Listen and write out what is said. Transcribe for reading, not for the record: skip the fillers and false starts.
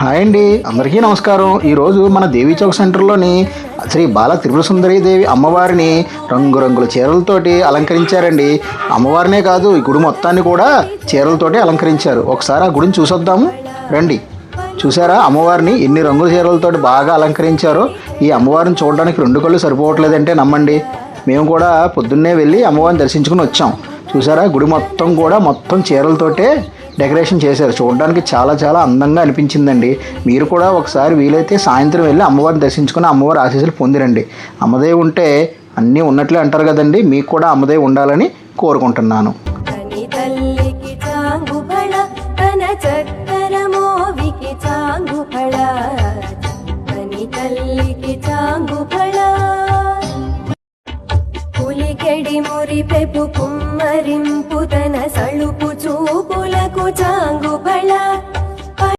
Hi అండి, అందరికీ నమస్కారం. ఈరోజు మన దేవీ చౌక్ సెంటర్లోని శ్రీ బాల త్రిపుర సుందరీ దేవి అమ్మవారిని రంగురంగుల చీరలతోటి అలంకరించారండి. అమ్మవారినే కాదు, ఈ గుడి మొత్తాన్ని కూడా చీరలతోటి అలంకరించారు. ఒకసారి ఆ గుడిని చూసొద్దాము రండి. చూసారా అమ్మవారిని ఎన్ని రంగుల చీరలతోటి బాగా అలంకరించారో. ఈ అమ్మవారిని చూడడానికి 2 కళ్ళు సరిపోవట్లేదంటే నమ్మండి. మేము కూడా పొద్దున్నే వెళ్ళి అమ్మవారిని దర్శించుకుని వచ్చాం. చూసారా గుడి మొత్తం చీరలతోటే డెకరేషన్ చేశారు. చూడడానికి చాలా చాలా అందంగా అనిపించిందండి. మీరు కూడా ఒకసారి వీలైతే సాయంత్రం వెళ్ళి అమ్మవారిని దర్శించుకుని అమ్మవారి ఆశీస్సులు పొందిరండి. అమ్మదే ఉంటే అన్నీ ఉన్నట్లే అంటారు కదండి. మీకు కూడా అమ్మదే ఉండాలని కోరుకుంటున్నాను.